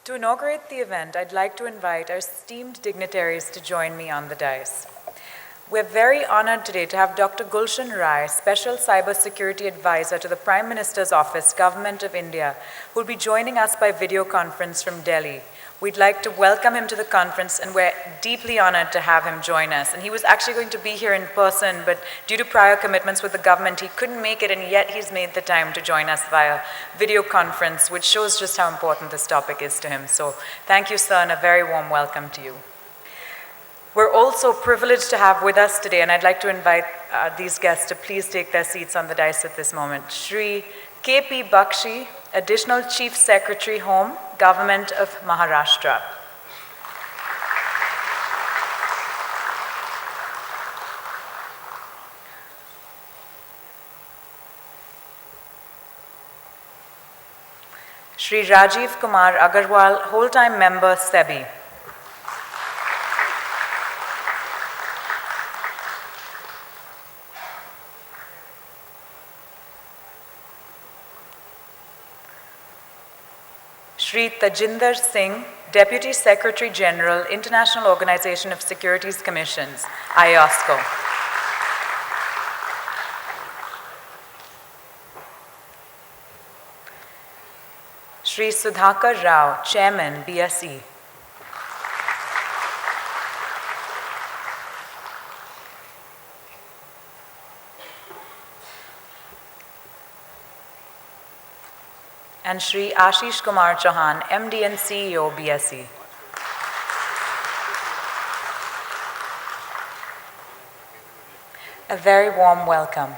To inaugurate the event, I'd like to invite our esteemed dignitaries to join me on the dais. We're very honored today to have Dr. Gulshan Rai, Special Cybersecurity Advisor to the Prime Minister's Office, Government of India, who will be joining us by video conference from Delhi. We'd like to welcome him to the conference, and we're deeply honored to have him join us. And he was actually going to be here in person, but due to prior commitments with the government, he couldn't make it, and yet he's made the time to join us via video conference, which shows just how important this topic is to him. So thank you, sir, and a very warm welcome to you. We're also privileged to have with us today, and I'd like to invite these guests to please take their seats on the dais at this moment. Shri K.P. Bakshi, Additional Chief Secretary, Home, Government of Maharashtra. Shri Rajiv Kumar Agarwal, Whole-Time Member, SEBI. Shri Tajinder Singh, Deputy Secretary General, International Organization of Securities Commissions, IOSCO. Shri Sudhakar Rao, Chairman, BSE. And Shri Ashish Kumar Chauhan, MD and CEO, BSE. A very warm welcome.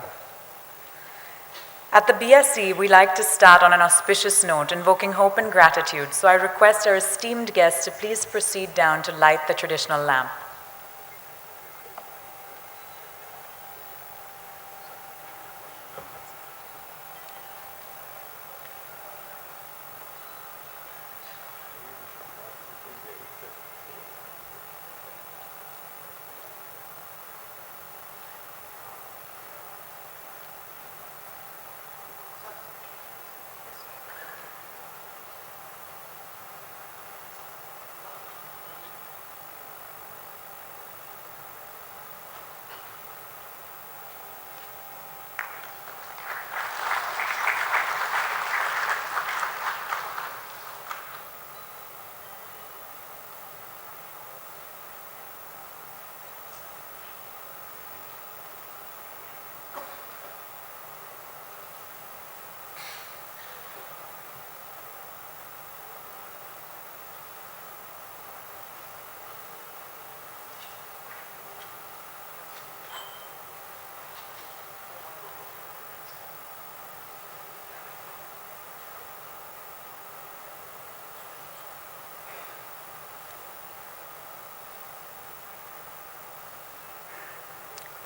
At the BSE, we like to start on an auspicious note, invoking hope and gratitude, so I request our esteemed guests to please proceed down to light the traditional lamp.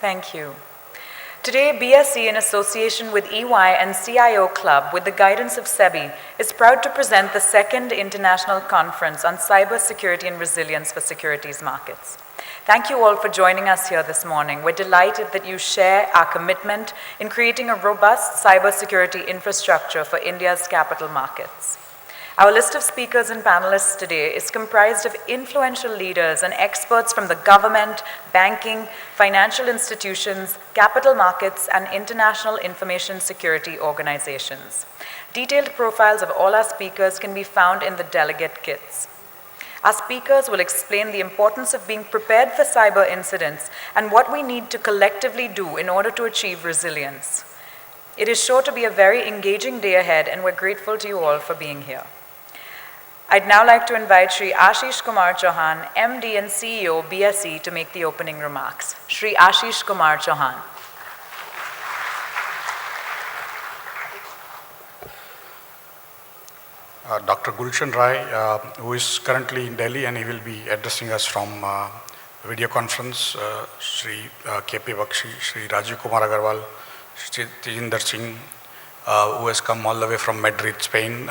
Thank you. Today, BSE, in association with EY and CIO Club, with the guidance of SEBI, is proud to present the second International Conference on Cybersecurity and Resilience for Securities Markets. Thank you all for joining us here this morning. We're delighted that you share our commitment in creating a robust cybersecurity infrastructure for India's capital markets. Our list of speakers and panelists today is comprised of influential leaders and experts from the government, banking, financial institutions, capital markets, and international information security organizations. Detailed profiles of all our speakers can be found in the delegate kits. Our speakers will explain the importance of being prepared for cyber incidents and what we need to collectively do in order to achieve resilience. It is sure to be a very engaging day ahead, and we're grateful to you all for being here. I'd now like to invite Shri Ashish Kumar Chauhan, MD and CEO, BSE, to make the opening remarks. Shri Ashish Kumar Chauhan. Dr. Gulshan Rai, who is currently in Delhi, and he will be addressing us from video conference, Shri K.P. Bakshi, Shri Rajiv Kumar Agarwal, Shri Tajinder Singh, who has come all the way from Madrid, Spain,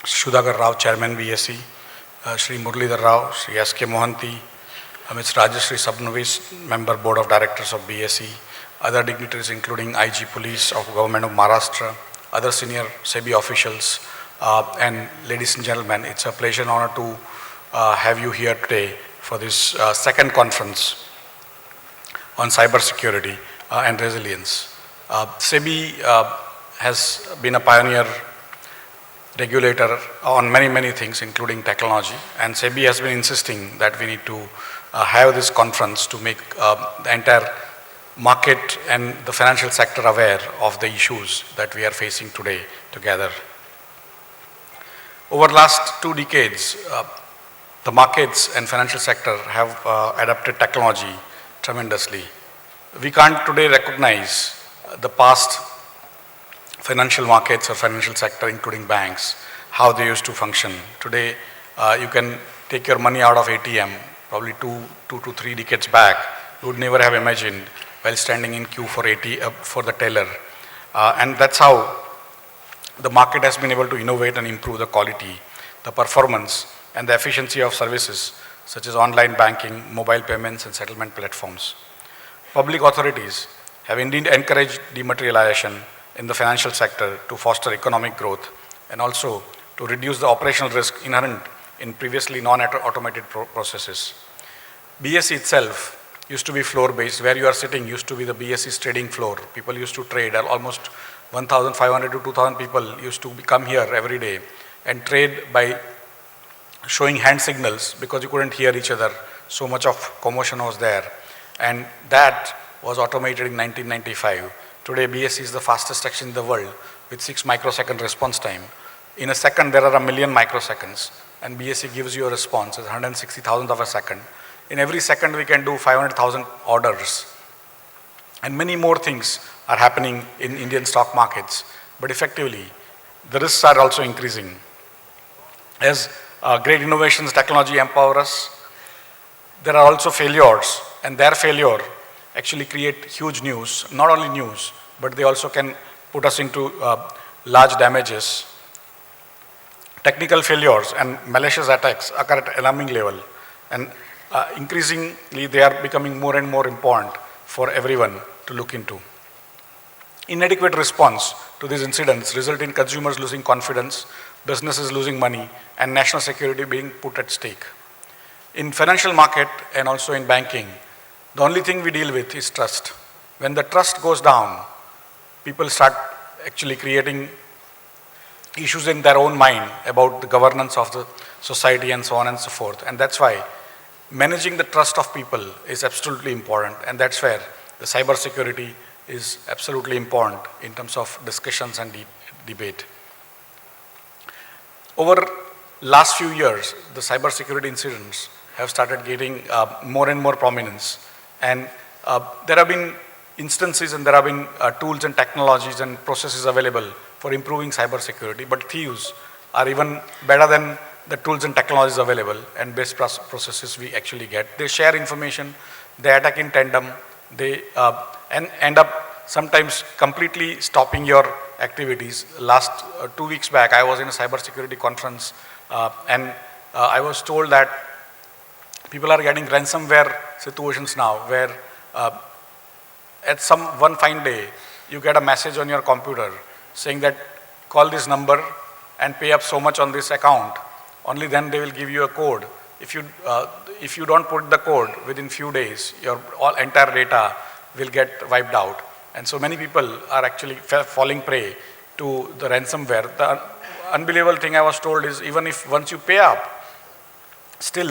Sudhakar Rao, Chairman BSE, Shri Muralidhar Rao, Shri S.K. Mohanty, Ms. Rajashri Sabnavis, Member Board of Directors of BSE, other dignitaries including IG Police of Government of Maharashtra, other senior SEBI officials, And ladies and gentlemen, it's a pleasure and honor to have you here today for this second conference on cybersecurity and resilience. SEBI has been a pioneer regulator on many things, including technology, and SEBI has been insisting that we need to have this conference to make the entire market and the financial sector aware of the issues that we are facing today together. Over the last 2 decades, the markets and financial sector have adapted technology tremendously. We can't today recognize the past financial markets or financial sector, including banks, how they used to function. Today, you can take your money out of ATM, probably two to 3 decades back, you would never have imagined while standing in queue for for the teller. And that's how the market has been able to innovate and improve the quality, the performance, and the efficiency of services such as online banking, mobile payments, and settlement platforms. Public authorities have indeed encouraged dematerialization in the financial sector to foster economic growth and also to reduce the operational risk inherent in previously non-automated processes. BSE itself used to be floor-based. Where you are sitting used to be the BSE's trading floor. People used to trade. Almost 1,500 to 2,000 people used to come here every day and trade by showing hand signals because you couldn't hear each other. So much of commotion was there. And that was automated in 1995. Today, BSE is the fastest exchange in the world with 6 microsecond response time. In a second, there are 1 million microseconds, and BSE gives you a response as 160,000th of a second. In every second, we can do 500,000 orders. And many more things are happening in Indian stock markets. But effectively, the risks are also increasing. As great innovations, technology empower us, there are also failures, and their failure actually create huge news. Not only news, but they also can put us into large damages. Technical failures and malicious attacks occur at alarming level, and increasingly they are becoming more and more important for everyone to look into. Inadequate response to these incidents result in consumers losing confidence, businesses losing money, and national security being put at stake. In financial market and also in banking, the only thing we deal with is trust. When the trust goes down, people start actually creating issues in their own mind about the governance of the society and so on and so forth. And that's why managing the trust of people is absolutely important. And that's where the cyber security is absolutely important in terms of discussions and debate. Over last few years, the cyber security incidents have started getting more and more prominence. And there have been instances and there have been tools and technologies and processes available for improving cyber security, but thieves are even better than the tools and technologies available and best processes we actually get. They share information, they attack in tandem, they end up sometimes completely stopping your activities. Last 2 weeks back, I was in a cybersecurity conference and I was told that people are getting ransomware situations now where at one fine day, you get a message on your computer saying that call this number and pay up so much on this account. Only then they will give you a code. If you don't put the code within few days, your entire data will get wiped out. And so many people are actually falling prey to the ransomware. The unbelievable thing I was told is even if once you pay up, still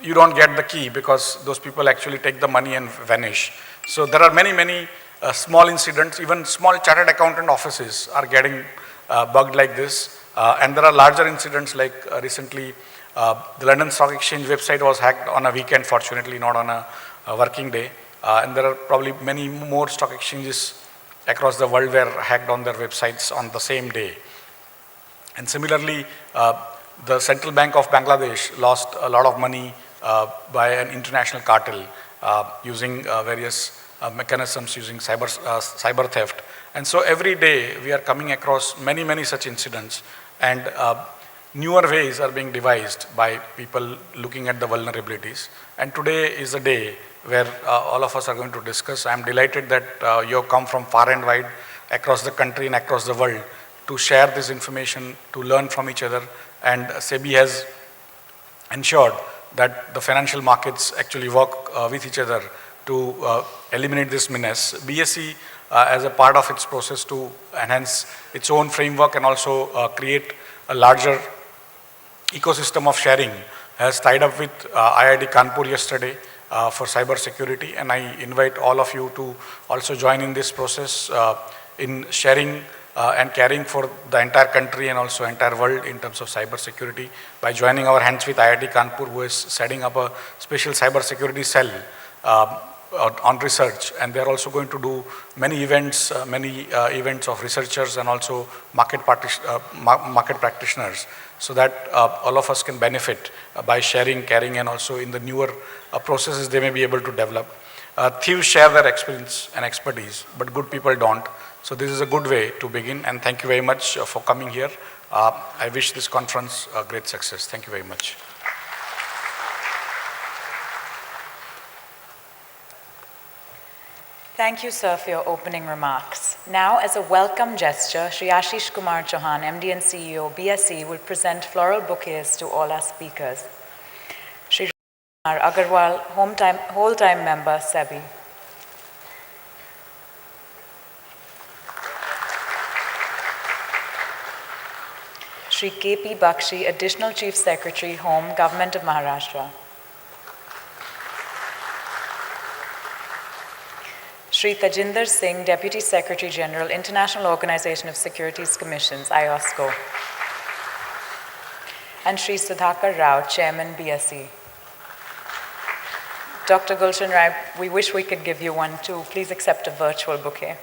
you don't get the key because those people actually take the money and vanish. So there are many small incidents, even small chartered accountant offices are getting bugged like this. And there are larger incidents like recently the London Stock Exchange website was hacked on a weekend, fortunately not on a working day. And there are probably many more stock exchanges across the world were hacked on their websites on the same day. And similarly, the Central Bank of Bangladesh lost a lot of money by an international cartel using various mechanisms using cyber theft. And so every day we are coming across many such incidents, and newer ways are being devised by people looking at the vulnerabilities. And today is a day where all of us are going to discuss. I'm delighted that you have come from far and wide across the country and across the world to share this information, to learn from each other, and SEBI has ensured that the financial markets actually work with each other to eliminate this menace. BSE, as a part of its process to enhance its own framework and also create a larger ecosystem of sharing, has tied up with IIT Kanpur yesterday for cyber security, and I invite all of you to also join in this process in sharing and caring for the entire country and also entire world in terms of cyber security by joining our hands with IIT Kanpur, who is setting up a special cyber security cell on research, and they are also going to do many events of researchers and also market practitioners, so that all of us can benefit by sharing, caring, and also in the newer processes they may be able to develop. Thieves share their experience and expertise, but good people don't. So this is a good way to begin, and thank you very much for coming here. I wish this conference a great success. Thank you very much. Thank you, sir, for your opening remarks. Now, as a welcome gesture, Shri Ashish Kumar Chauhan, MD and CEO, BSE, will present floral bouquets to all our speakers. Shri Kumar Agarwal, whole-time member, SEBI. Shri K.P. Bakshi, Additional Chief Secretary, Home, Government of Maharashtra. Shri Tajinder Singh, Deputy Secretary General, International Organization of Securities Commissions, IOSCO. And Shri Sudhakar Rao, Chairman, BSE. Dr. Gulshan Rai, we wish we could give you one too. Please accept a virtual bouquet.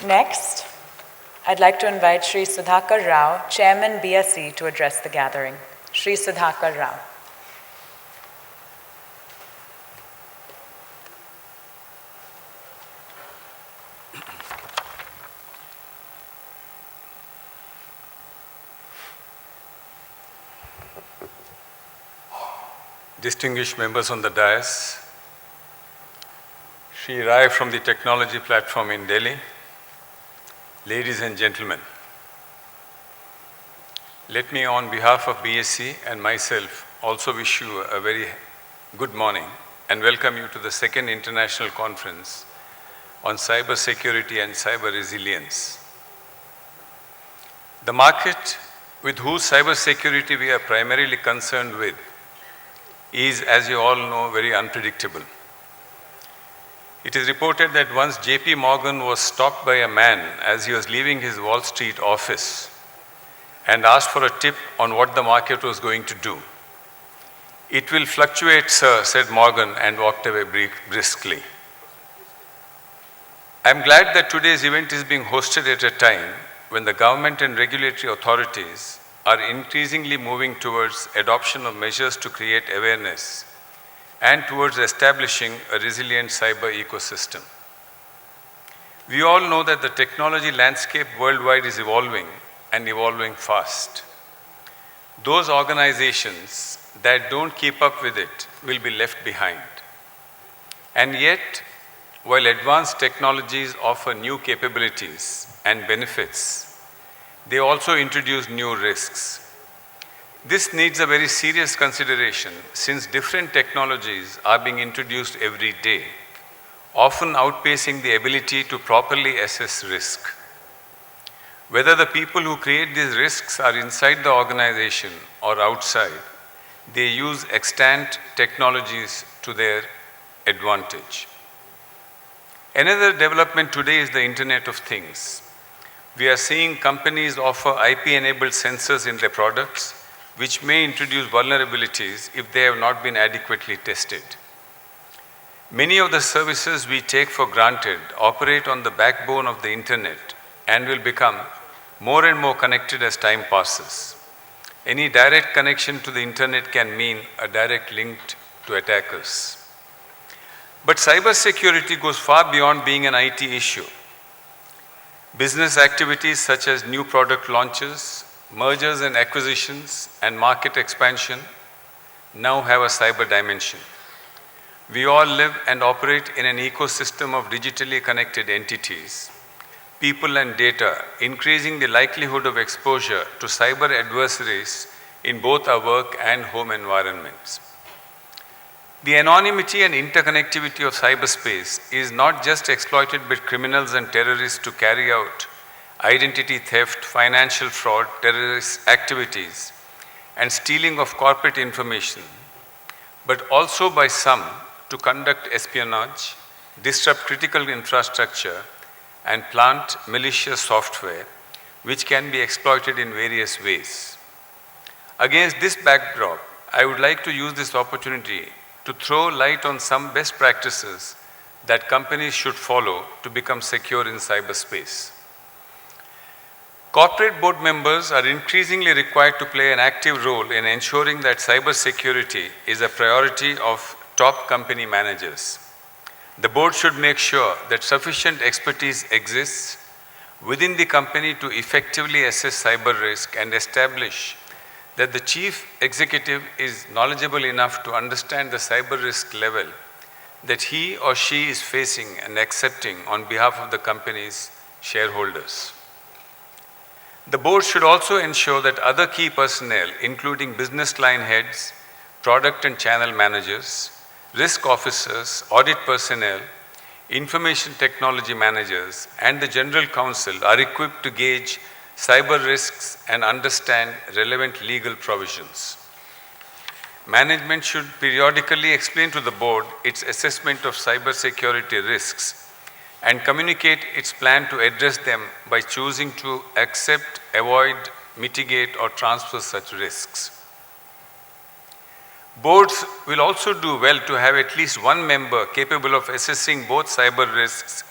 Next, I'd like to invite Shri Sudhakar Rao, Chairman, BSE, to address the gathering. Shri Sudhakar Rao. Distinguished members on the dais, Shri Rai from the technology platform in Delhi, ladies and gentlemen, let me on behalf of BSE and myself also wish you a very good morning and welcome you to the second international conference on cyber security and cyber resilience. The market with whose cyber security we are primarily concerned with is, as you all know, very unpredictable. It is reported that once JP Morgan was stopped by a man as he was leaving his Wall Street office and asked for a tip on what the market was going to do. "It will fluctuate, sir," said Morgan, and walked away briskly. I am glad that today's event is being hosted at a time when the government and regulatory authorities are increasingly moving towards adoption of measures to create awareness and towards establishing a resilient cyber ecosystem. We all know that the technology landscape worldwide is evolving and evolving fast. Those organizations that don't keep up with it will be left behind. And yet, while advanced technologies offer new capabilities and benefits, they also introduce new risks. This needs a very serious consideration since different technologies are being introduced every day, often outpacing the ability to properly assess risk. Whether the people who create these risks are inside the organization or outside, they use extant technologies to their advantage. Another development today is the Internet of Things. We are seeing companies offer IP-enabled sensors in their products, which may introduce vulnerabilities if they have not been adequately tested. Many of the services we take for granted operate on the backbone of the Internet and will become more and more connected as time passes. Any direct connection to the Internet can mean a direct link to attackers. But cybersecurity goes far beyond being an IT issue. Business activities such as new product launches, mergers and acquisitions, and market expansion now have a cyber dimension. We all live and operate in an ecosystem of digitally connected entities. people and data, increasing the likelihood of exposure to cyber adversaries in both our work and home environments. The anonymity and interconnectivity of cyberspace is not just exploited by criminals and terrorists to carry out identity theft, financial fraud, terrorist activities, and stealing of corporate information, but also by some to conduct espionage, disrupt critical infrastructure, and plant malicious software, which can be exploited in various ways. Against this backdrop, I would like to use this opportunity to throw light on some best practices that companies should follow to become secure in cyberspace. Corporate board members are increasingly required to play an active role in ensuring that cybersecurity is a priority of top company managers. The board should make sure that sufficient expertise exists within the company to effectively assess cyber risk and establish that the chief executive is knowledgeable enough to understand the cyber risk level that he or she is facing and accepting on behalf of the company's shareholders. The board should also ensure that other key personnel, including business line heads, product and channel managers, risk officers, audit personnel, information technology managers, and the general counsel are equipped to gauge cyber risks and understand relevant legal provisions. Management should periodically explain to the board its assessment of cybersecurity risks and communicate its plan to address them by choosing to accept, avoid, mitigate, or transfer such risks. Boards will also do well to have at least one member capable of assessing both cyber risks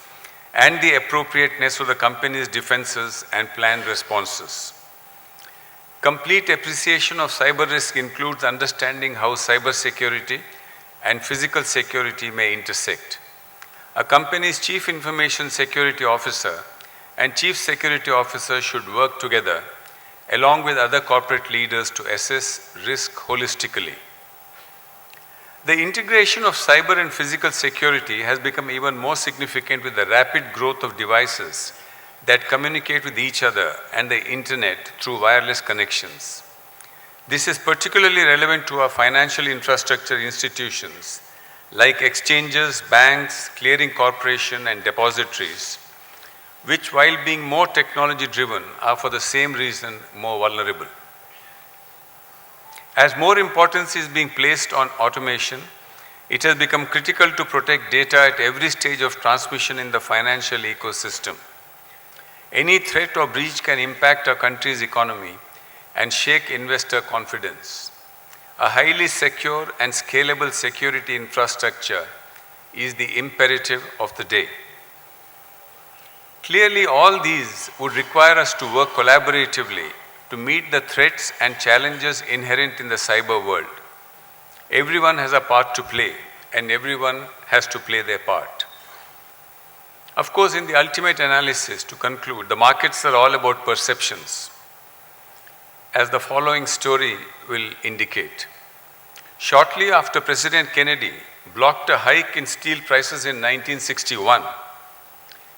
and the appropriateness of the company's defenses and planned responses. Complete appreciation of cyber risk includes understanding how cybersecurity and physical security may intersect. A company's chief information security officer and chief security officer should work together along with other corporate leaders to assess risk holistically. The integration of cyber and physical security has become even more significant with the rapid growth of devices that communicate with each other and the internet through wireless connections. This is particularly relevant to our financial infrastructure institutions like exchanges, banks, clearing corporation, and depositories, which while being more technology-driven are for the same reason more vulnerable. As more importance is being placed on automation, it has become critical to protect data at every stage of transmission in the financial ecosystem. Any threat or breach can impact our country's economy and shake investor confidence. A highly secure and scalable security infrastructure is the imperative of the day. Clearly, all these would require us to work collaboratively to meet the threats and challenges inherent in the cyber world. Everyone has a part to play, and everyone has to play their part. Of course, in the ultimate analysis, to conclude, the markets are all about perceptions, as the following story will indicate. Shortly after President Kennedy blocked a hike in steel prices in 1961,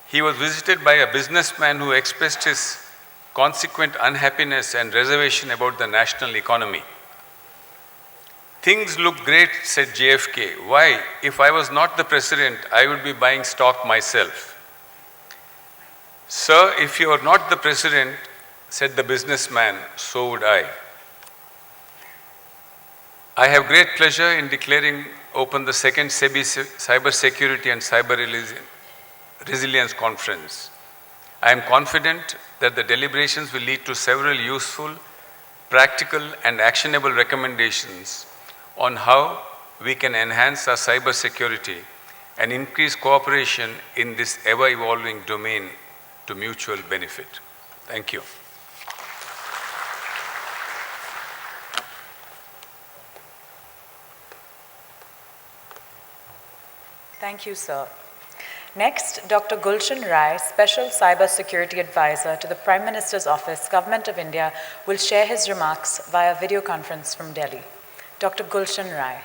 he was visited by a businessman who expressed his consequent unhappiness and reservation about the national economy. "Things look great," said JFK. "Why, if I was not the president, I would be buying stock myself." "Sir, if you are not the president," said the businessman, "so would I." I have great pleasure in declaring open the second SEBI Cybersecurity and Cyber Resilience Conference. I am confident that the deliberations will lead to several useful, practical, and actionable recommendations on how we can enhance our cybersecurity and increase cooperation in this ever-evolving domain to mutual benefit. Thank you. Thank you, sir. Next, Dr. Gulshan Rai, Special Cybersecurity Advisor to the Prime Minister's Office, Government of India, will share his remarks via video conference from Delhi. Dr. Gulshan Rai.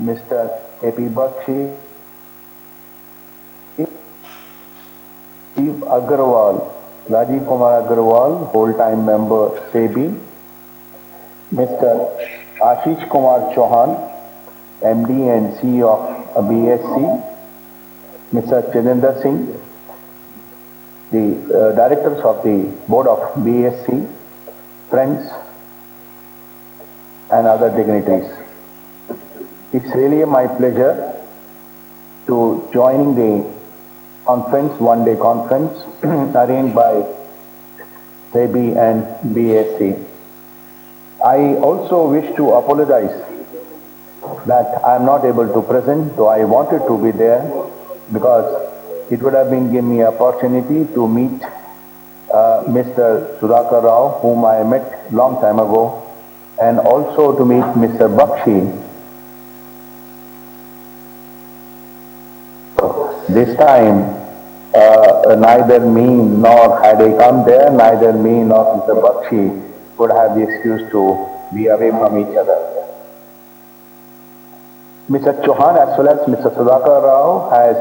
Mr. A.P. Bakshi, Steve Agarwal, Rajiv Kumar Agarwal, whole-time member, SEBI, Mr. Ashish Kumar Chauhan, MD and CEO of BSC, Mr. Chinendra Singh, the directors of the board of BSC, friends, and other dignitaries. It's really my pleasure to joining the conference, one-day conference arranged by SEBI and BSC. I also wish to apologize that I am not able to present, though I wanted to be there, because it would have been given me opportunity to meet Mr. Sudhakar Rao, whom I met long time ago, and also to meet Mr. Bakshi. This time, neither me nor had I come there, neither me nor Mr. Bakshi could have the excuse to be away from each other. Mr. Chauhan as well as Mr. Sudhakar Rao has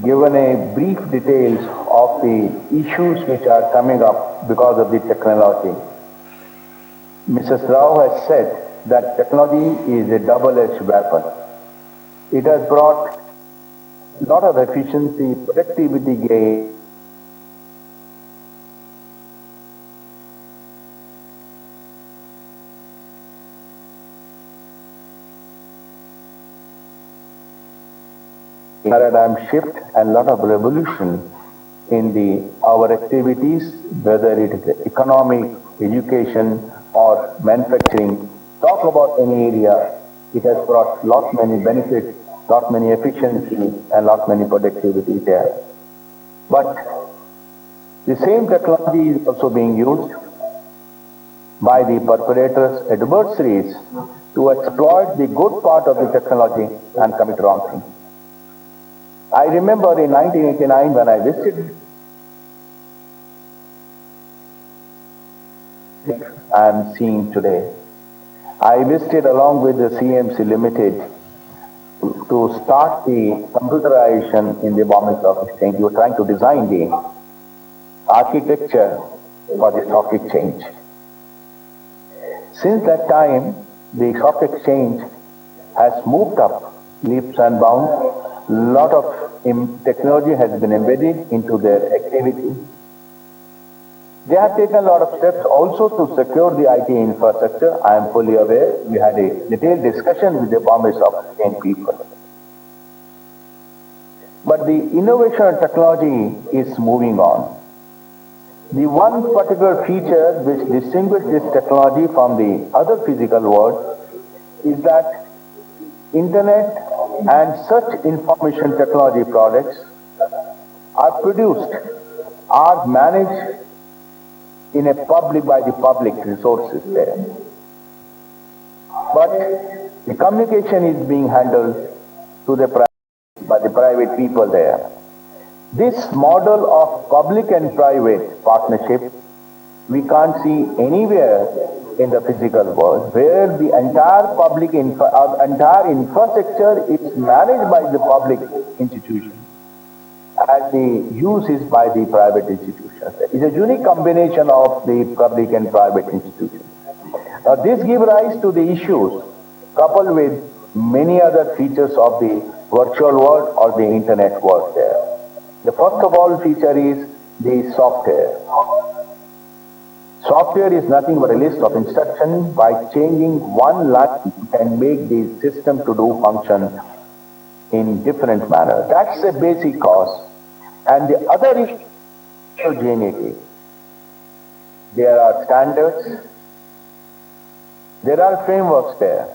given a brief details of the issues which are coming up because of the technology. Mrs. Rao has said that technology is a double-edged weapon. It has brought a lot of efficiency, productivity gain, paradigm shift and lot of revolution in our activities, whether it is economic, education, or manufacturing. Talk about any area, it has brought lot many benefits, lot many efficiency, and lot many productivity there. But the same technology is also being used by the perpetrators, adversaries, to exploit the good part of the technology and commit wrong things. I remember in 1989 when I visited, I am seeing today. I visited along with the CMC Limited to start the computerization in the Bombay Stock Exchange. We were trying to design the architecture for the stock exchange. Since that time, the stock exchange has moved up leaps and bounds. A lot of technology has been embedded into their activity. They have taken a lot of steps also to secure the IT infrastructure. I am fully aware. We had a detailed discussion with the Bombay Stock Exchange people. But the innovation and technology is moving on. The one particular feature which distinguishes this technology from the other physical world is that Internet and such information technology products are produced, are managed in a public by the public resources there. But the communication is being handled to the by the private people there. This model of public and private partnership we can't see anywhere in the physical world, where the entire public entire infrastructure is managed by the public institution and the use is by the private institutions. It's a unique combination of the public and private institutions. This gives rise to the issues coupled with many other features of the virtual world or the internet world there. The first of all feature is the software. Software is nothing but a list of instructions. By changing one line, you can make the system to do function in different manner. That's the basic cause. And the other is heterogeneity. There are standards, there are frameworks there,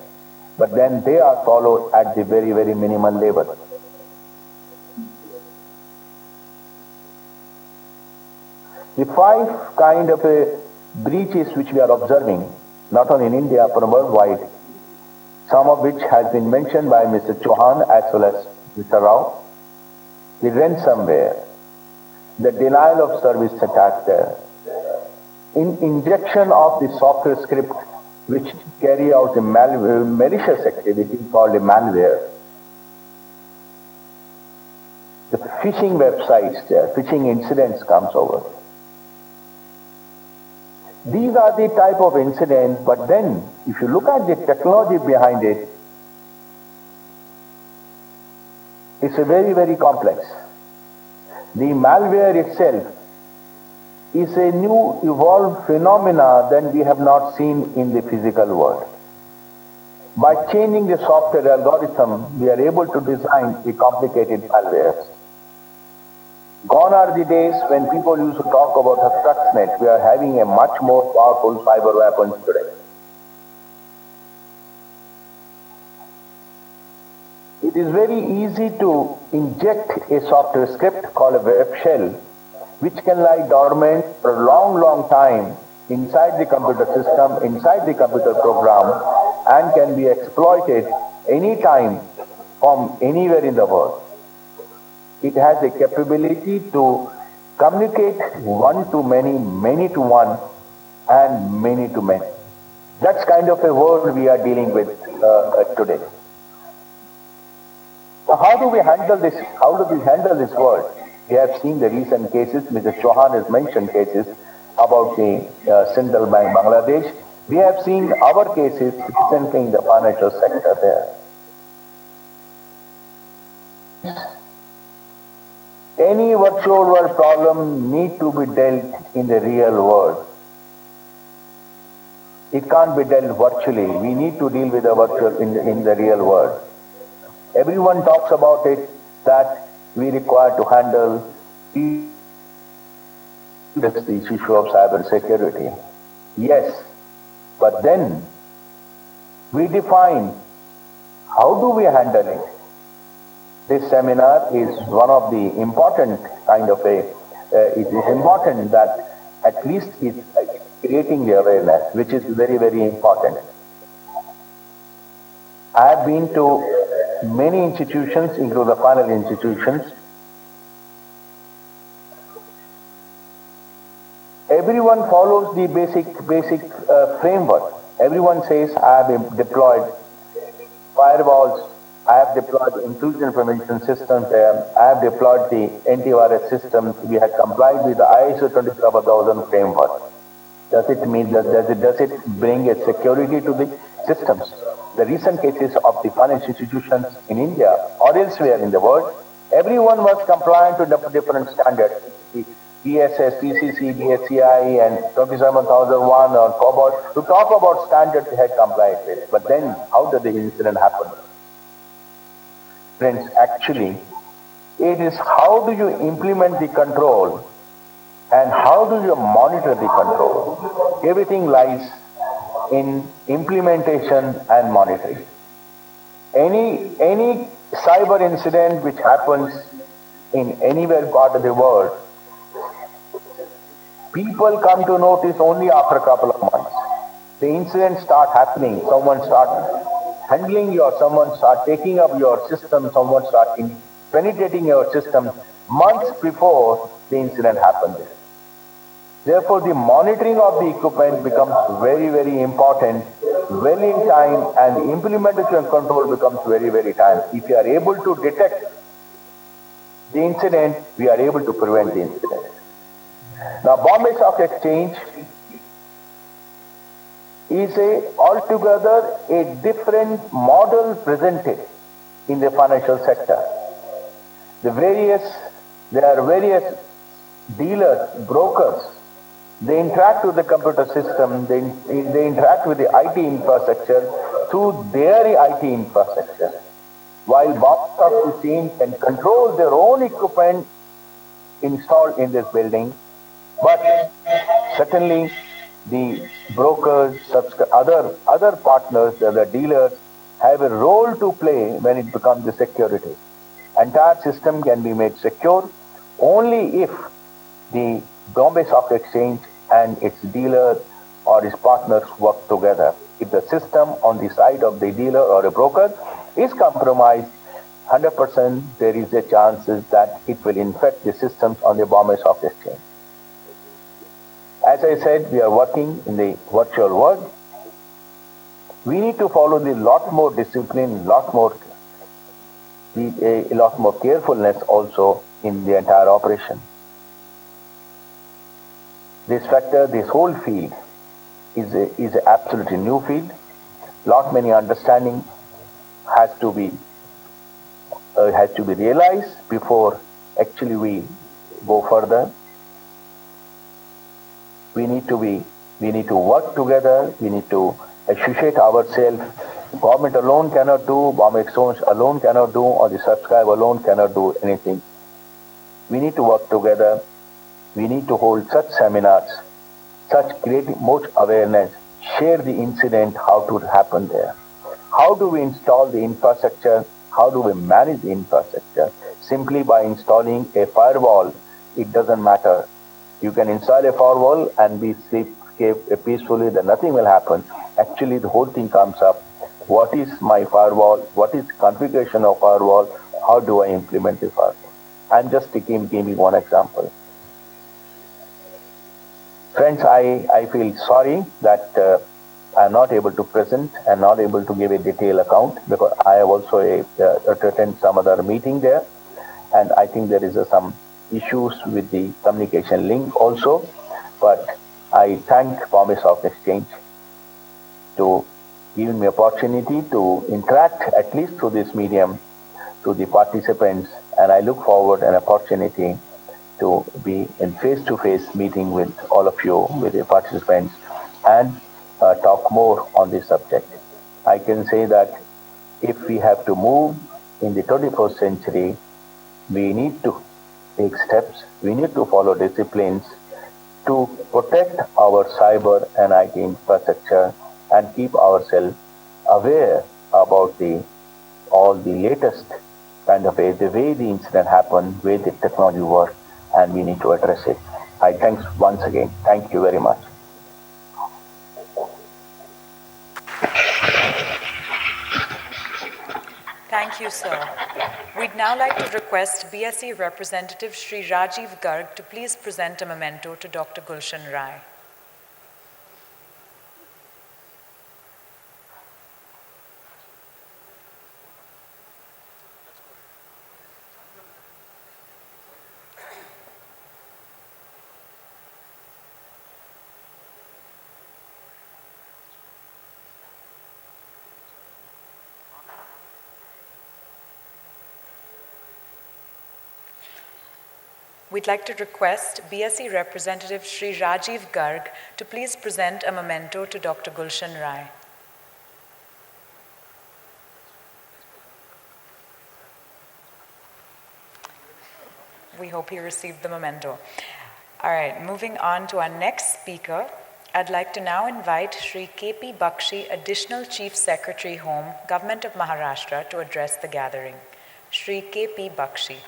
but then they are followed at the very, very minimal level. The five kind of breaches which we are observing, not only in India but worldwide, some of which has been mentioned by Mr. Chauhan as well as Mr. Rao. The ransomware, the denial of service attack there, injection of the software script which carry out a malicious activity called a malware. The phishing websites there, phishing incidents comes over. These are the type of incidents, but then if you look at the technology behind it, it's a very, very complex. The malware itself is a new evolved phenomena that we have not seen in the physical world. By changing the software algorithm, we are able to design a complicated malware. Gone are the days when people used to talk about a Stuxnet. We are having a much more powerful cyber weapons today. It is very easy to inject a software script called a web shell, which can lie dormant for a long, long time inside the computer system, inside the computer program, and can be exploited anytime from anywhere in the world. It has a capability to communicate one to many, many to one, and many to many. That's kind of a world we are dealing with today. So how do we handle this? How do we handle this world? We have seen the recent cases. Mr. Chauhan has mentioned cases about the Central Bank Bangladesh. We have seen our cases recently in the financial sector there. Any virtual world problem need to be dealt in the real world. It can't be dealt virtually. We need to deal with the virtual in the real world. Everyone talks about it that we require to handle the issue of cyber security. Yes, but then we define how do we handle it. This seminar is one of the important kind of a, it is important that at least it's creating the awareness, which is very, very important. I have been to many institutions, including the final institutions. Everyone follows the basic framework. Everyone says, I have deployed firewalls, I have deployed intrusion prevention systems there, I have deployed the antivirus systems, we have complied with the ISO 27000 framework. Does it mean that does it bring a security to the systems? The recent cases of the financial institutions in India or elsewhere in the world, everyone was compliant to different standards. The PSS, PCC, BSCI and 27001 or COBOL, to talk about standards they had complied with. But then how did the incident happen? Friends, actually, it is how do you implement the control and how do you monitor the control? Everything lies in implementation and monitoring. Any cyber incident which happens in anywhere part of the world, people come to notice only after a couple of months. The incidents start happening, someone start handling someone start taking up your system, someone start penetrating your system months before the incident happened. Therefore, the monitoring of the equipment becomes very, very important, well in time, and the implementation control becomes very, very time. If you are able to detect the incident, we are able to prevent the incident. Now, Bombay Stock Exchange is altogether a different model presented in the financial sector. There are various dealers, brokers. They interact with the computer system. They interact with the IT infrastructure through their IT infrastructure. While Bombay Stock Exchange can control their own equipment installed in this building, but certainly the brokers, other partners, the dealers have a role to play when it becomes the security. Entire system can be made secure only if the Bombay Stock Exchange and its dealer or its partners work together. If the system on the side of the dealer or a broker is compromised, 100% there is a chance that it will infect the systems on the Bombay Stock Exchange. As I said, we are working in the virtual world. We need to follow the lot more discipline, a lot more carefulness also in the entire operation. This factor, this whole field is a absolutely new field. Lot many understanding has to be realized before actually we go further. We need to work together. We need to associate ourselves. Government alone cannot do, Bombay Exchange alone cannot do, or the subscribe alone cannot do anything. We need to work together. We need to hold such seminars, such creating more awareness, share the incident, how to happen there. How do we install the infrastructure? How do we manage the infrastructure? Simply by installing a firewall, it doesn't matter. You can install a firewall and sleep peacefully, then nothing will happen. Actually, the whole thing comes up. What is my firewall? What is configuration of firewall? How do I implement the firewall? I'm just giving one example. Friends, I feel sorry that I'm not able to present and not able to give a detailed account because I have also to attend some other meeting there, and I think there is some issues with the communication link also. But I thank Bombay Stock Exchange to giving me opportunity to interact at least through this medium to the participants, and I look forward an opportunity to be in face-to-face meeting with all of you, with the participants, and talk more on this subject. I can say that if we have to move in the 21st century, we need to take steps, we need to follow disciplines to protect our cyber and IT infrastructure and keep ourselves aware about all the latest kind of the way the incident happened, way the technology works, and we need to address it. I thanks once again. Thank you very much. Thank you, sir. We'd now like to request BSE representative Shri Rajiv Garg to please present a memento to Dr. Gulshan Rai. We'd like to request BSE representative Shri Rajiv Garg to please present a memento to Dr. Gulshan Rai. We hope he received the memento. All right, moving on to our next speaker, I'd like to now invite Shri K.P. Bakshi, Additional Chief Secretary Home, Government of Maharashtra, to address the gathering. Shri K.P. Bakshi.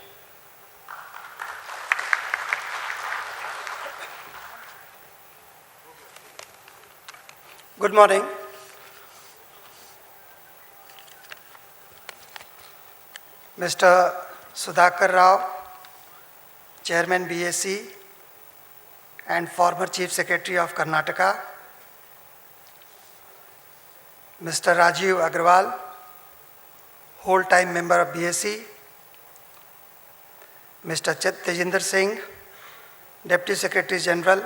Good morning. Mr. Sudhakar Rao, Chairman BSE and former Chief Secretary of Karnataka, Mr. Rajiv Agrawal, whole-time member of BSE, Mr. Tejinder Singh, Deputy Secretary General,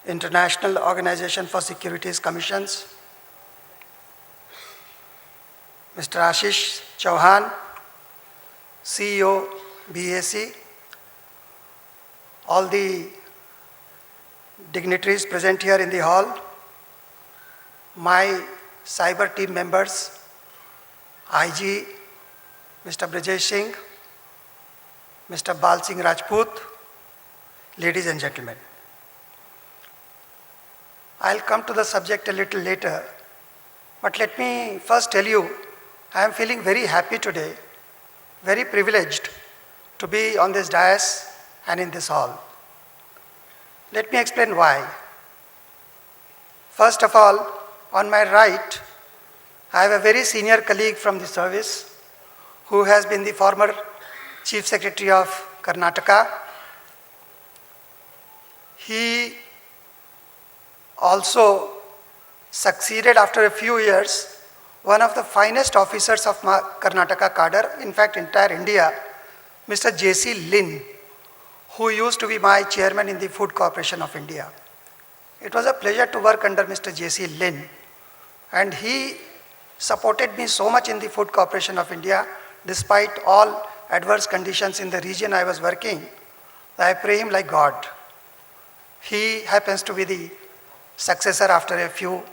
International Organization for Securities Commissions, Mr. Ashish Chauhan, CEO BSE, all the dignitaries present here in the hall, my cyber team members, IG, Mr. Brajesh Singh, Mr. Bal Singh Rajput, ladies and gentlemen. I'll come to the subject a little later, but let me first tell you, I am feeling very happy today, very privileged to be on this dais and in this hall. Let me explain why. First of all, on my right, I have a very senior colleague from the service who has been the former Chief Secretary of Karnataka. He also succeeded after a few years one of the finest officers of Karnataka cadre, in fact entire India, Mr. J.C. Lin, who used to be my chairman in the Food Corporation of India. It was a pleasure to work under Mr. J.C. Lin, and he supported me so much in the Food Corporation of India despite all adverse conditions in the region I was working. I pray him like God. He happens to be the successor after a few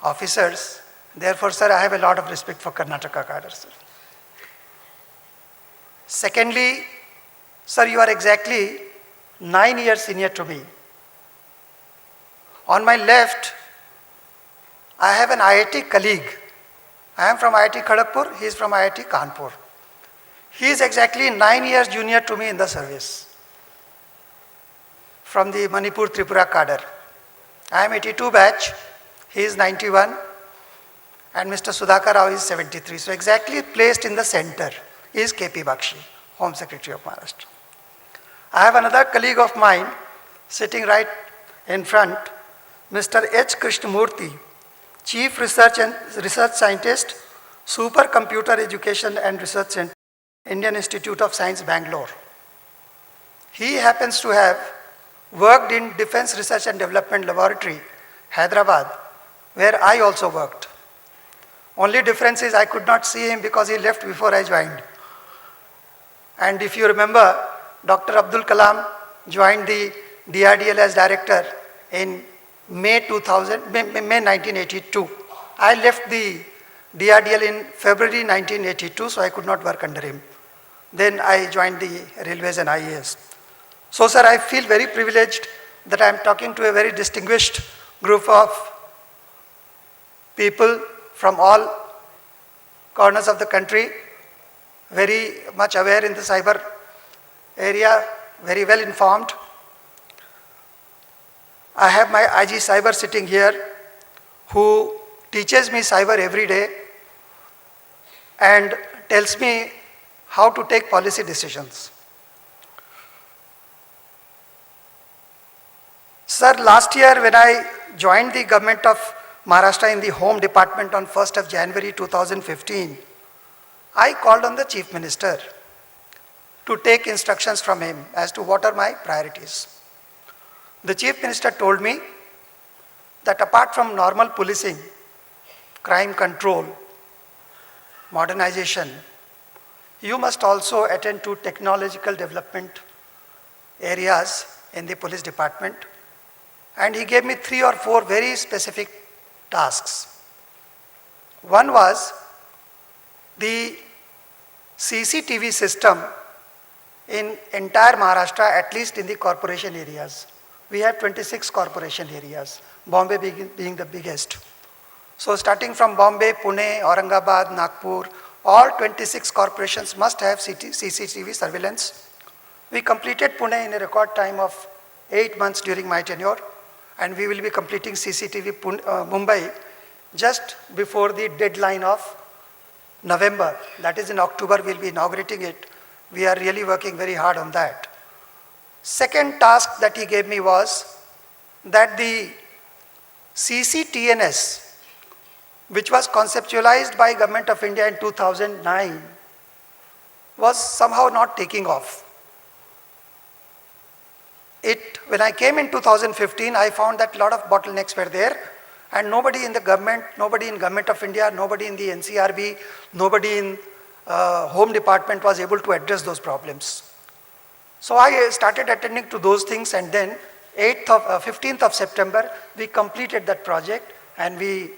officers. Therefore, sir, I have a lot of respect for Karnataka cadre, sir. Secondly, sir, you are exactly 9 years senior to me. On my left, I have an IIT colleague. I am from IIT Kharagpur, he is from IIT Kanpur. He is exactly 9 years junior to me in the service from the Manipur Tripura cadre. I am 82 batch, he is 91, and Mr. Sudhakar Rao is 73. So exactly placed in the center is KP Bakshi, Home Secretary of Maharashtra. I have another colleague of mine sitting right in front, Mr. H. Krishnamurthy, Chief Research Scientist, Supercomputer Education and Research Center, Indian Institute of Science, Bangalore. He happens to have worked in Defense Research and Development Laboratory, Hyderabad, where I also worked. Only difference is I could not see him because he left before I joined. And if you remember, Dr. Abdul Kalam joined the DRDL as director in May 1982. I left the DRDL in February 1982, so I could not work under him. Then I joined the Railways and IAS. So, sir, I feel very privileged that I am talking to a very distinguished group of people from all corners of the country, very much aware in the cyber area, very well informed. I have my IG Cyber sitting here, who teaches me cyber every day and tells me how to take policy decisions. Sir, last year when I joined the government of Maharashtra in the Home Department on 1st of January 2015, I called on the Chief Minister to take instructions from him as to what are my priorities. The Chief Minister told me that apart from normal policing, crime control, modernization, you must also attend to technological development areas in the police department. And he gave me 3 or 4 very specific tasks. One was the CCTV system in entire Maharashtra, at least in the corporation areas. We have 26 corporation areas, Bombay being the biggest. So starting from Bombay, Pune, Aurangabad, Nagpur, all 26 corporations must have CCTV surveillance. We completed Pune in a record time of 8 months during my tenure, and we will be completing CCTV Mumbai just before the deadline of November. That is in October, we'll be inaugurating it. We are really working very hard on that. Second task that he gave me was that the CCTNS, which was conceptualized by Government of India in 2009, was somehow not taking off. When I came in 2015, I found that a lot of bottlenecks were there, and nobody in the government, nobody in Government of India, nobody in the NCRB, nobody in Home Department was able to address those problems. So I started attending to those things, and then 15th of September, we completed that project, and we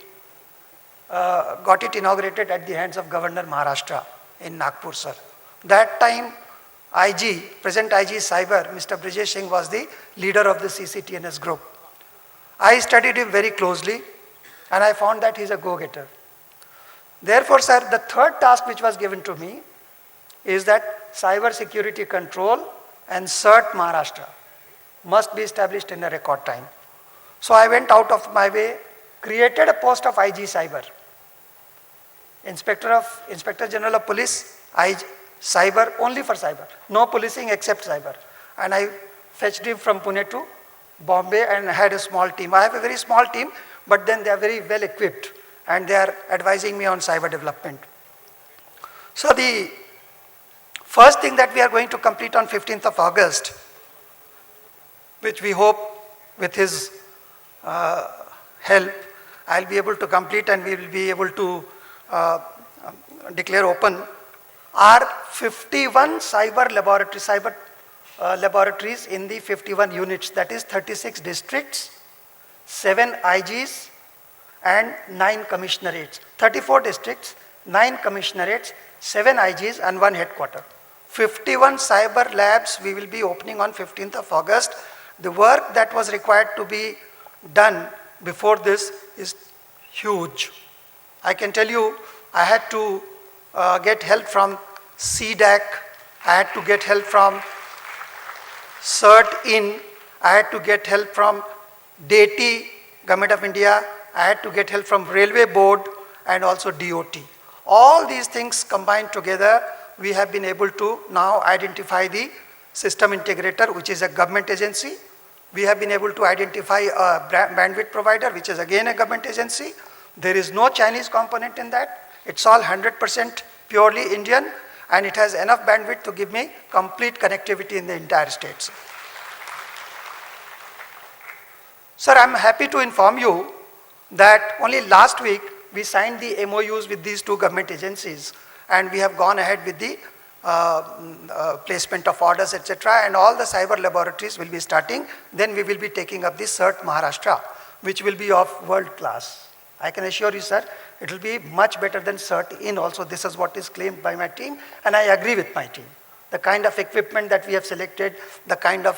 got it inaugurated at the hands of Governor Maharashtra in Nagpur, sir. That time, present IG Cyber, Mr. Brijesh Singh was the leader of the CCTNS group. I studied him very closely, and I found that he's a go-getter. Therefore, sir, the third task which was given to me is that cyber security control and CERT Maharashtra must be established in a record time. So I went out of my way, created a post of IG Cyber. Inspector General of Police, Cyber, only for cyber. No policing except cyber. And I fetched him from Pune to Bombay and had a small team. I have a very small team, but then they are very well equipped and they are advising me on cyber development. So the first thing that we are going to complete on 15th of August, which we hope with his help, I'll be able to complete and we will be able to declare open, are 51 cyber laboratories in the 51 units, that is 36 districts, 7 IGs and 9 commissionerates. 34 districts, 9 commissionerates, 7 IGs and 1 headquarter. 51 cyber labs we will be opening on 15th of August. The work that was required to be done before this is huge. I can tell you, I had to get help from CDAC, I had to get help from CERT-IN, I had to get help from DATI, Government of India, I had to get help from Railway Board and also DOT. All these things combined together, we have been able to now identify the system integrator, which is a government agency. We have been able to identify a bandwidth provider, which is again a government agency. There is no Chinese component in that. It's all 100% purely Indian, and it has enough bandwidth to give me complete connectivity in the entire states. Sir, I'm happy to inform you that only last week we signed the MOUs with these 2 government agencies, and we have gone ahead with the placement of orders, etc. And all the cyber laboratories will be starting. Then we will be taking up the CERT Maharashtra, which will be of world class. I can assure you, sir, it will be much better than CERT-IN also. This is what is claimed by my team, and I agree with my team. The kind of equipment that we have selected, the kind of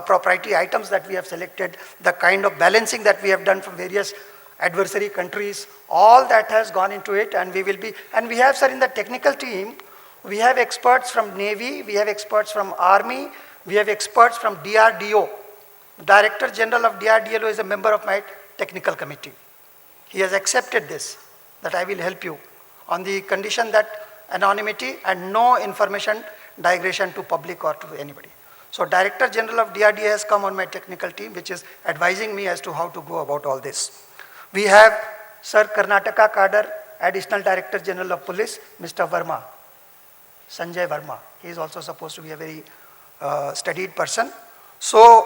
proprietary items that we have selected, the kind of balancing that we have done from various adversary countries, all that has gone into it, and we will be, and we have, sir, in the technical team, we have experts from Navy, we have experts from Army, we have experts from DRDO. The Director General of DRDO is a member of my technical committee. He has accepted this, that I will help you on the condition that anonymity and no information digression to public or to anybody. So Director General of DRDO has come on my technical team, which is advising me as to how to go about all this. We have Sir Karnataka Cadre, Additional Director General of Police, Mr. Verma, Sanjay Verma. He is also supposed to be a very studied person. So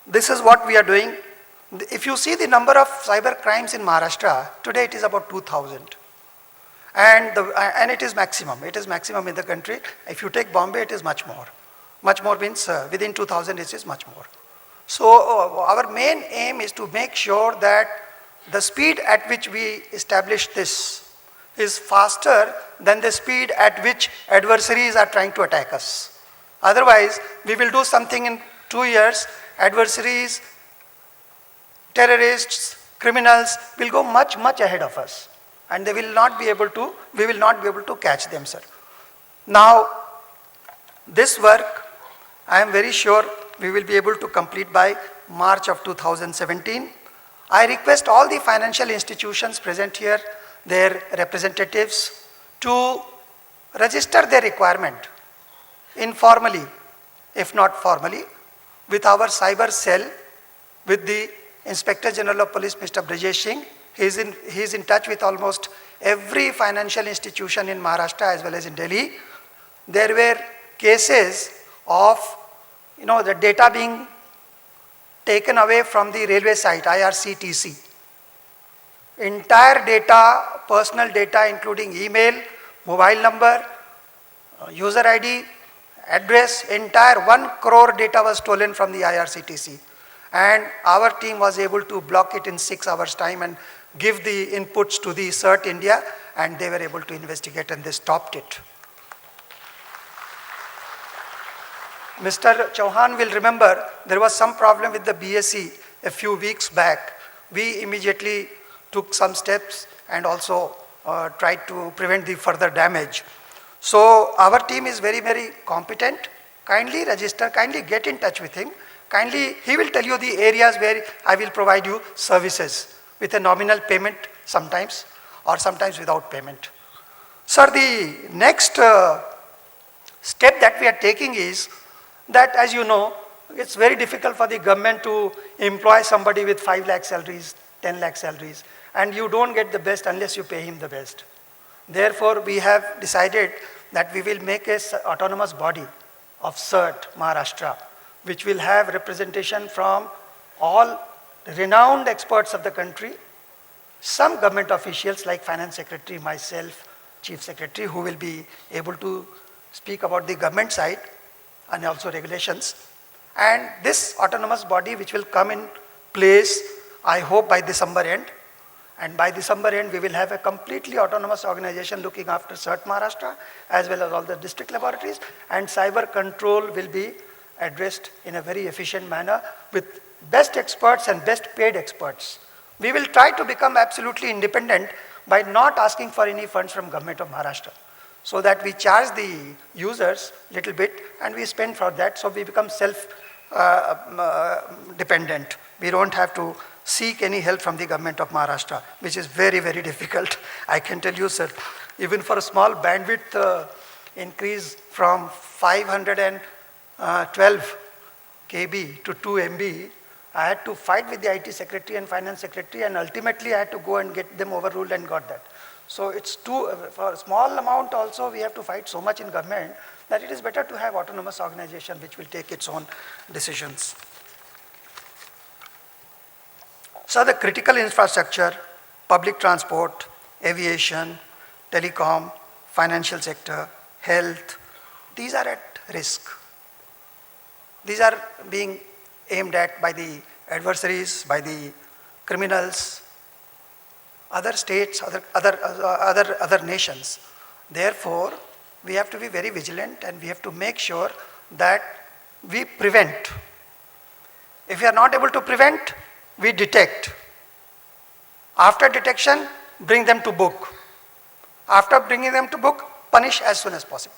this is what we are doing. If you see the number of cyber crimes in Maharashtra, today it is about 2,000. And it is maximum. It is maximum in the country. If you take Bombay, it is much more. Much more means within 2,000 it is much more. So our main aim is to make sure that the speed at which we establish this is faster than the speed at which adversaries are trying to attack us. Otherwise, we will do something in 2 years, adversaries, terrorists, criminals will go much, much ahead of us. And they will not be able to, we will not be able to catch them, sir. Now, this work, I am very sure we will be able to complete by March of 2017. I request all the financial institutions present here, their representatives, to register their requirement informally, if not formally, with our cyber cell, with the Inspector General of Police, Mr. Brajesh Singh. He is in touch with almost every financial institution in Maharashtra as well as in Delhi. There were cases of the data being taken away from the railway site, IRCTC. Entire data, personal data including email, mobile number, user ID, address, entire 1 crore data was stolen from the IRCTC. And our team was able to block it in 6 hours time and give the inputs to the CERT India, and they were able to investigate and they stopped it. Mr. Chauhan will remember there was some problem with the BSE a few weeks back. We immediately took some steps and also tried to prevent the further damage. So our team is very, very competent. Kindly register, kindly get in touch with him. Kindly, he will tell you the areas where I will provide you services with a nominal payment sometimes or sometimes without payment. Sir, the next step that we are taking is that, as you know, It's very difficult for the government to employ somebody with 5 lakh salaries, 10 lakh salaries, and you don't get the best unless you pay him the best. Therefore, we have decided that we will make a autonomous body of CERT Maharashtra, which will have representation from all renowned experts of the country, some government officials like Finance Secretary, myself, Chief Secretary, who will be able to speak about the government side and also regulations. And this autonomous body, which will come in place, I hope by December end, and by December end we will have a completely autonomous organization looking after CERT Maharashtra as well as all the district laboratories, and cyber control will be addressed in a very efficient manner with best experts and best paid experts. We will try to become absolutely independent by not asking for any funds from Government of Maharashtra, so that we charge the users little bit and we spend for that, so we become self-dependent. We don't have to seek any help from the Government of Maharashtra, which is very, very difficult. I can tell you, sir, even for a small bandwidth increase from 512 KB to 2 MB, I had to fight with the IT secretary and finance secretary, and ultimately I had to go and get them overruled and got that. So it's for a small amount also we have to fight so much in government that it is better to have autonomous organization which will take its own decisions. So the critical infrastructure, public transport, aviation, telecom, financial sector, health, these are at risk. These are being aimed at by the adversaries, by the criminals, other states, other nations. Therefore, we have to be very vigilant and we have to make sure that we prevent. If we are not able to prevent, we detect. After detection, bring them to book. After bringing them to book, punish as soon as possible.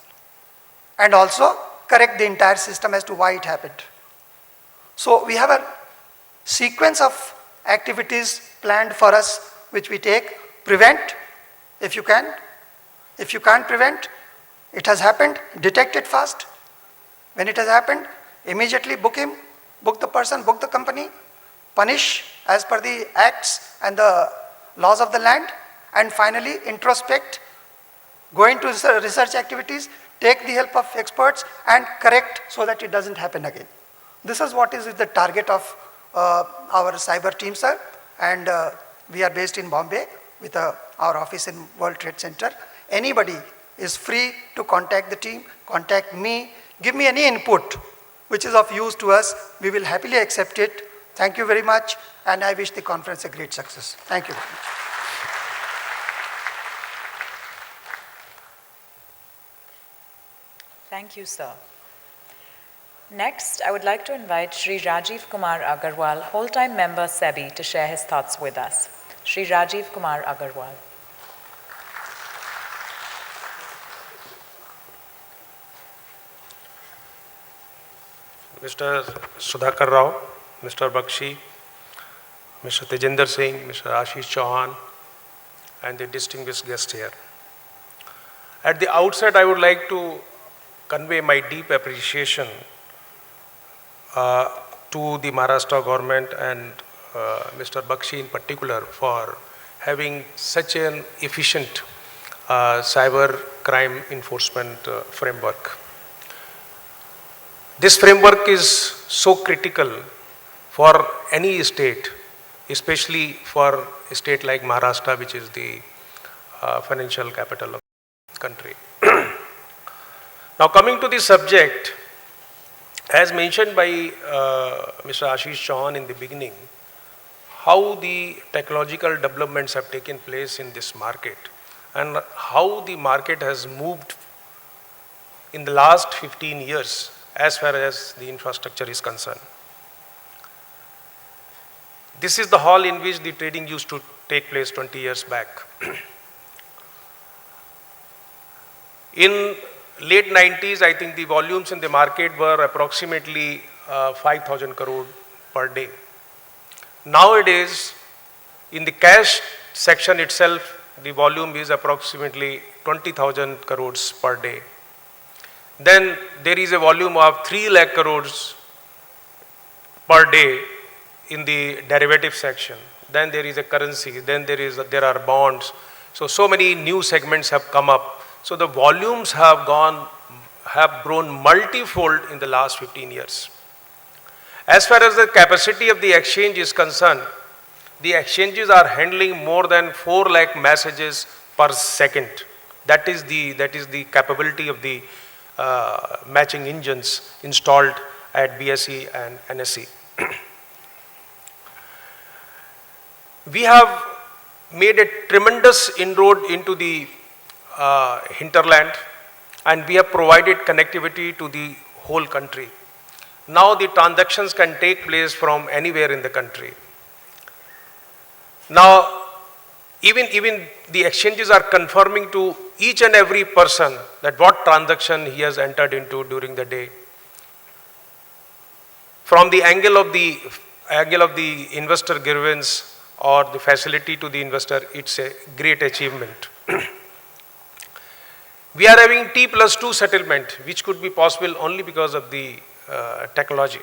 And also correct the entire system as to why it happened. So we have a sequence of activities planned for us which we take. Prevent if you can. If you can't prevent, it has happened, detect it fast. When it has happened, immediately book him, book the person, book the company, punish as per the acts and the laws of the land, and finally introspect, go into research activities, take the help of experts and correct so that it doesn't happen again. This is what is the target of our cyber team, sir, and we are based in Bombay with our office in World Trade Center. Anybody is free to contact the team, contact me, give me any input which is of use to us. We will happily accept it. Thank you very much, and I wish the conference a great success. Thank you very much. Thank you, sir. Next, I would like to invite Shri Rajiv Kumar Agarwal, whole-time member SEBI, to share his thoughts with us. Shri Rajiv Kumar Agarwal. Mr. Sudhakar Rao, Mr. Bakshi, Mr. Tejinder Singh, Mr. Ashish Chauhan, and the distinguished guest here. At the outset, I would like to convey my deep appreciation to the Maharashtra government and Mr. Bakshi in particular for having such an efficient cyber crime enforcement framework. This framework is so critical for any state, especially for a state like Maharashtra, which is the financial capital of the country. Now coming to the subject, as mentioned by Mr. Ashish Chauhan in the beginning, how the technological developments have taken place in this market and how the market has moved in the last 15 years as far as the infrastructure is concerned. This is the hall in which the trading used to take place 20 years back. In late 90s, I think the volumes in the market were approximately 5,000 crore per day. Nowadays, in the cash section itself, the volume is approximately 20,000 crores per day. Then there is a volume of 3 lakh crores per day in the derivative section. Then there is a currency, then there are bonds. So many new segments have come up. So the volumes have grown multifold in the last 15 years. As far as the capacity of the exchange is concerned, the exchanges are handling more than 4 lakh messages per second. That is the capability of the matching engines installed at BSE and NSE. We have made a tremendous inroad into the hinterland, and we have provided connectivity to the whole country. Now the transactions can take place from anywhere in the country. Now, even the exchanges are confirming to each and every person that what transaction he has entered into during the day. From the angle of the investor grievance or the facility to the investor, it's a great achievement. We are having T+2 settlement, which could be possible only because of the technology.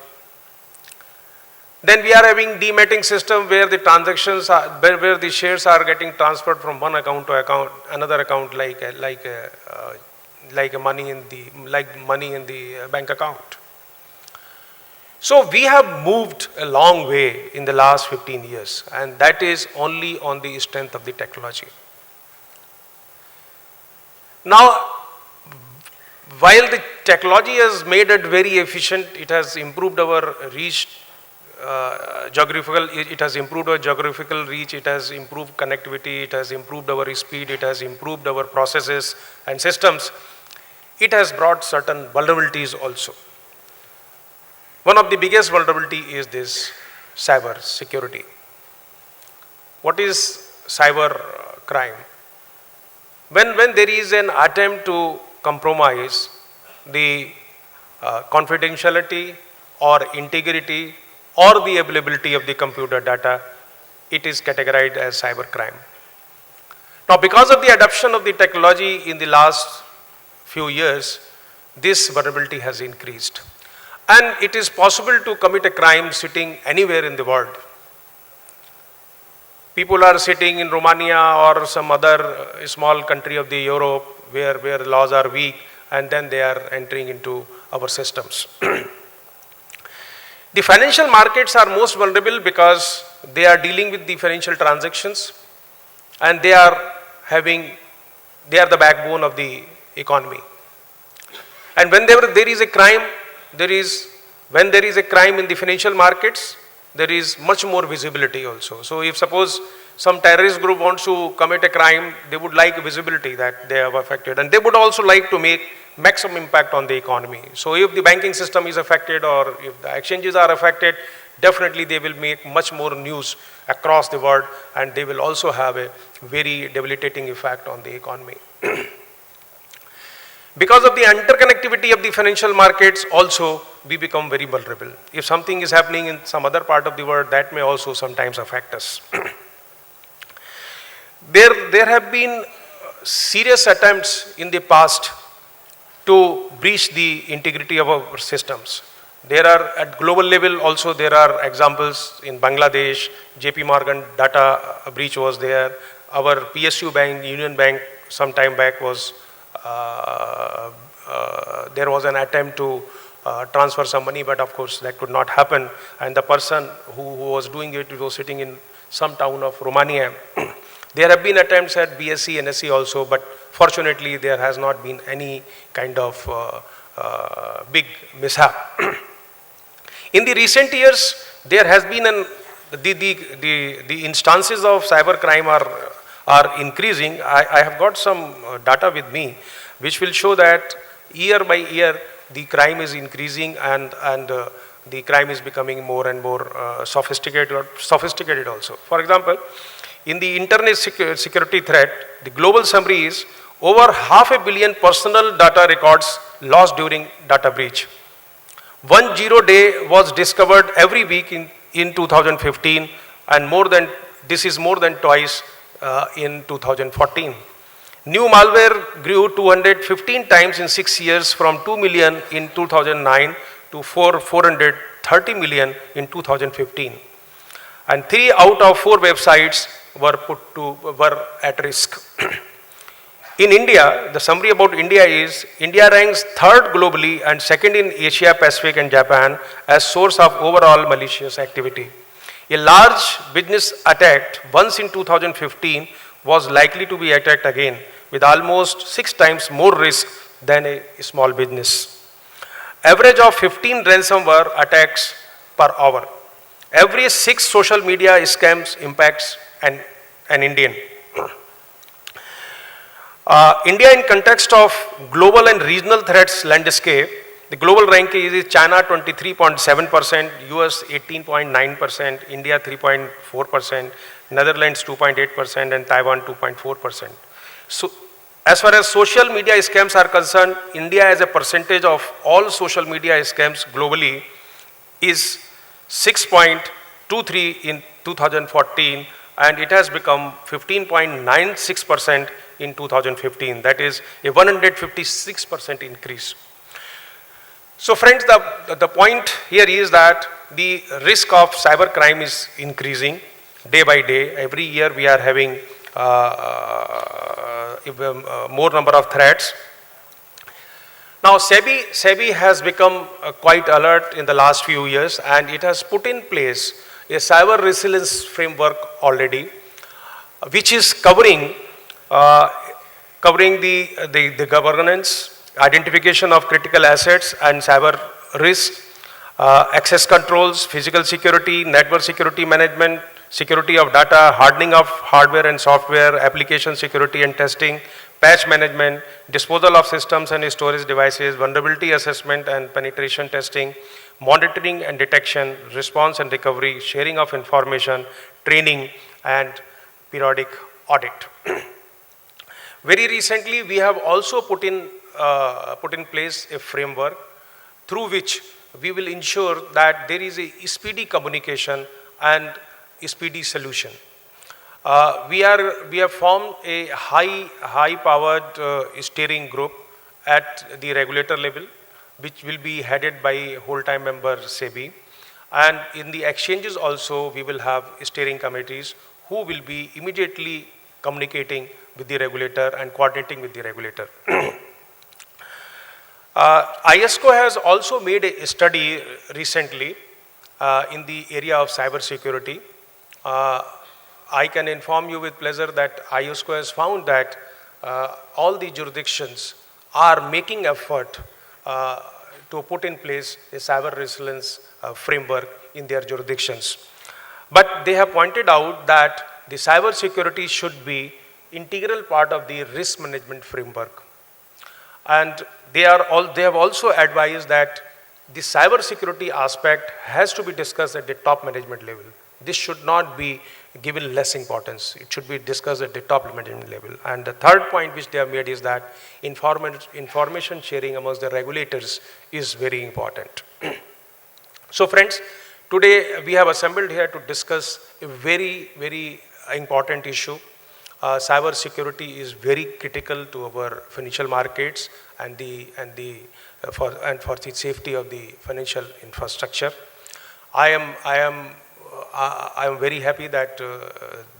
Then we are having dematting system where the transactions are, where the shares are getting transferred from one account to another account, like money in the bank account. So we have moved a long way in the last 15 years, and that is only on the strength of the technology. Now, while the technology has made it very efficient, it has improved our reach, it has improved our geographical reach, it has improved connectivity, it has improved our speed, it has improved our processes and systems. It has brought certain vulnerabilities also. One of the biggest vulnerability is this cyber security. What is cyber crime? When there is an attempt to compromise the confidentiality or integrity or the availability of the computer data, it is categorized as cyber crime. Now, because of the adoption of the technology in the last few years, this vulnerability has increased. And it is possible to commit a crime sitting anywhere in the world. People are sitting in Romania or some other small country of the Europe where laws are weak, and then they are entering into our systems. The financial markets are most vulnerable because they are dealing with the financial transactions, and they are the backbone of the economy. And when there is a crime, when there is a crime in the financial markets, there is much more visibility also. So if suppose some terrorist group wants to commit a crime, they would like visibility that they have affected, and they would also like to make maximum impact on the economy. So if the banking system is affected or if the exchanges are affected, definitely they will make much more news across the world, and they will also have a very debilitating effect on the economy. Because of the interconnectivity of the financial markets also, we become very vulnerable. If something is happening in some other part of the world, that may also sometimes affect us. There have been serious attempts in the past to breach the integrity of our systems. There are, at global level also, there are examples in Bangladesh. JP Morgan data breach was there. Our PSU bank, Union Bank, some time back was there was an attempt to transfer some money, but of course that could not happen. And the person who was doing it was sitting in some town of Romania. There have been attempts at BSE and NSE also, but fortunately there has not been any kind of big mishap. In the recent years, there has been the instances of cyber crime are increasing. I have got some data with me which will show that year by year the crime is increasing, and the crime is becoming more and more sophisticated also. For example, in the internet security threat, the global summary is over 500 million personal data records lost during data breach. 10 day was discovered every week in 2015, and this is more than twice in 2014. New malware grew 215 times in 6 years, from 2 million in 2009 to 400 30 million in 2015. And 3 out of 4 websites were at risk. In India, the summary about India is, India ranks 3rd globally and 2nd in Asia, Pacific and Japan as source of overall malicious activity. A large business attacked once in 2015 was likely to be attacked again with almost 6 times more risk than a small business. Average of 15 ransomware attacks per hour. Every 6 social media scams impacts an Indian. India in context of global and regional threats landscape, the global ranking is China 23.7%, US 18.9%, India 3.4%, Netherlands 2.8% and Taiwan 2.4%. So as far as social media scams are concerned, India as a percentage of all social media scams globally is 6.23 in 2014 and it has become 15.96% in 2015. That is a 156% increase. So friends, the point here is that the risk of cybercrime is increasing day by day. Every year we are having more number of threats. Now SEBI has become quite alert in the last few years and it has put in place a cyber resilience framework already, which is covering the governance, identification of critical assets and cyber risk, access controls, physical security, network security management, security of data, hardening of hardware and software, application security and testing, patch management, disposal of systems and storage devices, vulnerability assessment and penetration testing, monitoring and detection, response and recovery, sharing of information, training and periodic audit. Very recently, we have also put in place a framework through which we will ensure that there is a speedy communication and a speedy solution. We have formed a high-powered steering group at the regulator level, which will be headed by whole-time member SEBI. And in the exchanges also, we will have steering committees who will be immediately communicating with the regulator and coordinating with the regulator. ISCO has also made a study recently in the area of cyber security. I can inform you with pleasure that ISCO has found that all the jurisdictions are making effort to put in place a cyber resilience framework in their jurisdictions. But they have pointed out that the cyber security should be integral part of the risk management framework. And they have also advised that the cyber security aspect has to be discussed at the top management level. This should not be given less importance. It should be discussed at the top management level. And the third point which they have made is that information sharing amongst the regulators is very important. So friends, today we have assembled here to discuss a very, very important issue. Cyber security is very critical to our financial markets and for the safety of the financial infrastructure. I am very happy that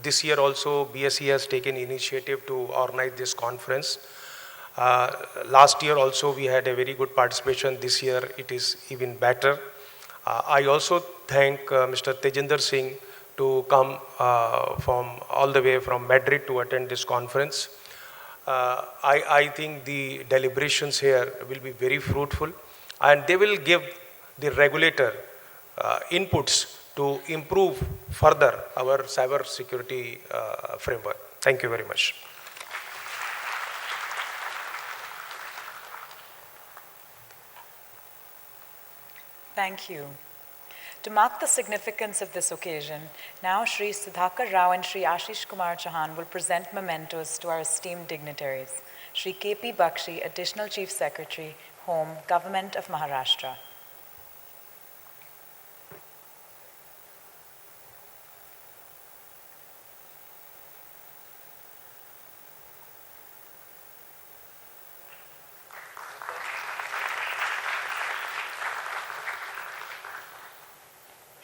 this year also BSE has taken initiative to organize this conference. Last year also we had a very good participation. This year it is even better. I also thank Mr. Tejinder Singh to come from all the way from Madrid to attend this conference. I think the deliberations here will be very fruitful and they will give the regulator inputs to improve further our cyber security framework. Thank you very much. Thank you. To mark the significance of this occasion, now Shri Sudhakar Rao and Shri Ashish Kumar Chauhan will present mementos to our esteemed dignitaries. Shri K.P. Bakshi, Additional Chief Secretary, Home, Government of Maharashtra.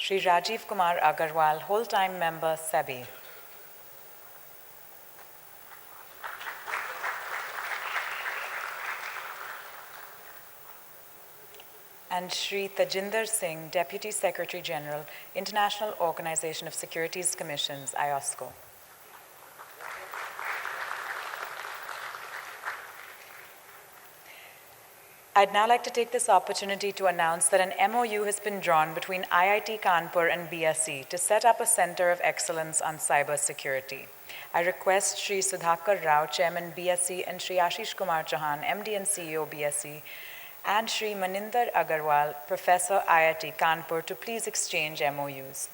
Shri Rajiv Kumar Agarwal, whole-time member, SEBI. And Shri Tajinder Singh, Deputy Secretary General, International Organization of Securities Commissions, IOSCO. I'd now like to take this opportunity to announce that an MOU has been drawn between IIT Kanpur and BSE to set up a Center of Excellence on Cybersecurity. I request Shri Sudhakar Rao, Chairman BSE, and Shri Ashish Kumar Chauhan, MD and CEO BSE, and Shri Maninder Agarwal, Professor IIT Kanpur, to please exchange MOUs.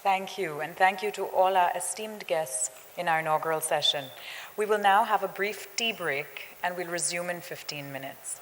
Thank you, and thank you to all our esteemed guests in our inaugural session. We will now have a brief tea break, and we'll resume in 15 minutes.